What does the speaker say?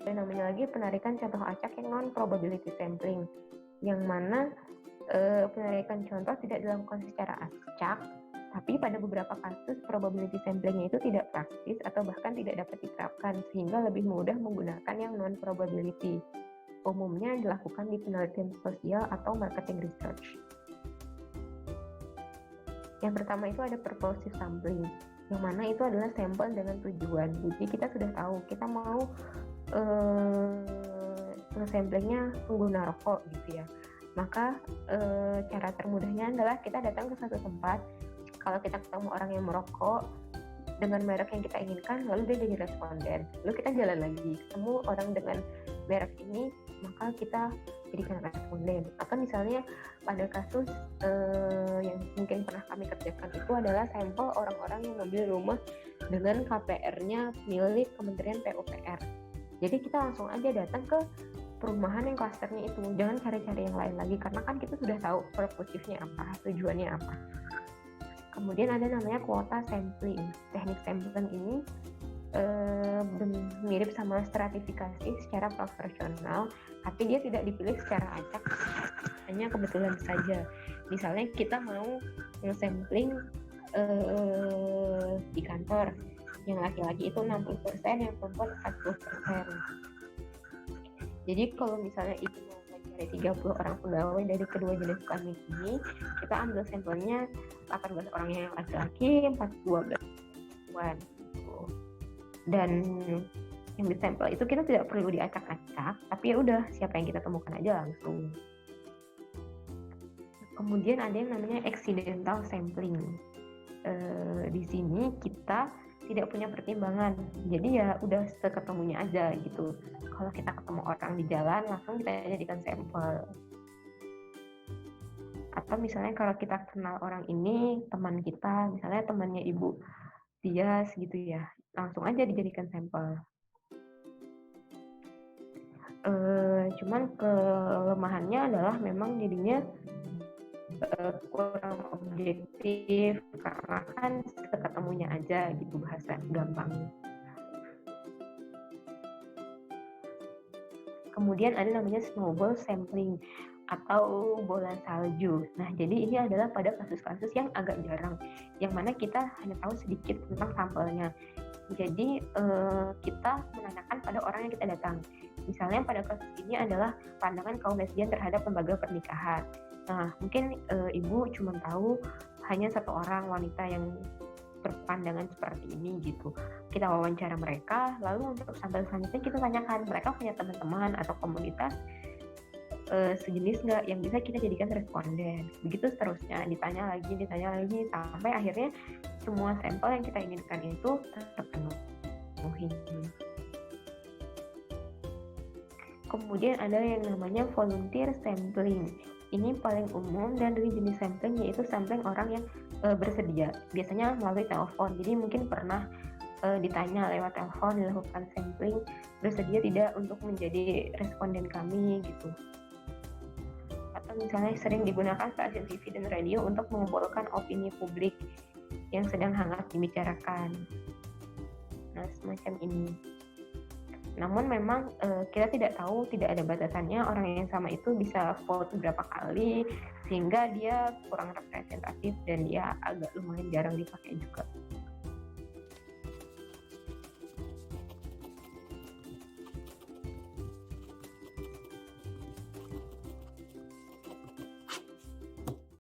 namanya lagi penarikan contoh acak yang non-probability sampling, yang mana penarikan contoh tidak dilakukan secara acak, tapi pada beberapa kasus probability samplingnya itu tidak praktis atau bahkan tidak dapat diterapkan, sehingga lebih mudah menggunakan yang non-probability. Umumnya dilakukan di penelitian sosial atau marketing research. Yang pertama itu ada purposive sampling, yang mana itu adalah sampel dengan tujuan. Jadi kita sudah tahu kita mau samplingnya pengguna rokok gitu ya. Maka cara termudahnya adalah kita datang ke satu tempat. Kalau kita ketemu orang yang merokok dengan merek yang kita inginkan, lalu dia jadi responden. Lalu kita jalan lagi, ketemu orang dengan merek ini, maka kita jadikan responden. Atau misalnya pada kasus yang mungkin pernah kami kerjakan itu adalah sampel orang-orang yang membeli rumah dengan KPR-nya milik Kementerian PUPR. Jadi kita langsung aja datang ke perumahan yang klasternya itu, jangan cari-cari yang lain lagi, karena kan kita sudah tahu purpose-nya apa, tujuannya apa. Kemudian ada namanya kuota sampling. Teknik sampling ini mirip sama stratifikasi secara proporsional, tapi dia tidak dipilih secara acak, hanya kebetulan saja. Misalnya kita mau sampling di kantor, yang laki-laki itu 60%, yang perempuan 40%. Jadi kalau misalnya itu dari 30 orang pegawai dari kedua jenis kami ini, kita ambil sampelnya 18 orang yang laki-laki, 12 perempuan. Dan yang di sampel itu kita tidak perlu diacak-acak, tapi ya udah siapa yang kita temukan aja langsung. Kemudian ada yang namanya accidental sampling. Di sini kita tidak punya pertimbangan, jadi ya udah seketemunya aja gitu. Kalau kita ketemu orang di jalan, langsung kita jadikan sampel. Atau misalnya kalau kita kenal orang ini, teman kita, misalnya temannya Ibu Tias gitu ya, langsung aja dijadikan sampel. Cuman kelemahannya adalah memang jadinya kurang objektif, karena kan seketemunya aja gitu bahasa gampangnya. Kemudian ada namanya snowball sampling atau bola salju. Nah, jadi ini adalah pada kasus-kasus yang agak jarang, yang mana kita hanya tahu sedikit tentang sampelnya. Jadi kita menanyakan pada orang yang kita datang. Misalnya pada kasus ini adalah pandangan kaum lesbian terhadap lembaga pernikahan. Nah, mungkin Ibu cuma tahu hanya satu orang wanita yang berpandangan seperti ini gitu. Kita wawancara mereka, lalu untuk sampel selanjutnya kita tanyakan mereka punya teman-teman atau komunitas sejenis nggak yang bisa kita jadikan responden. Begitu seterusnya, ditanya lagi sampai akhirnya semua sampel yang kita inginkan itu terpenuhi. Kemudian ada yang namanya volunteer sampling. Ini paling umum dan dari jenis sampling yaitu sampling orang yang bersedia, biasanya melalui telepon. Jadi mungkin pernah ditanya lewat telepon, dilakukan sampling, bersedia tidak untuk menjadi responden kami gitu. Atau misalnya sering digunakan stasiun TV dan radio untuk mengumpulkan opini publik yang sedang hangat dibicarakan. Nah, semacam ini. Namun memang kita tidak tahu, tidak ada batasannya orang yang sama itu bisa vote berapa kali, sehingga dia kurang representatif dan dia agak lumayan jarang dipakai juga.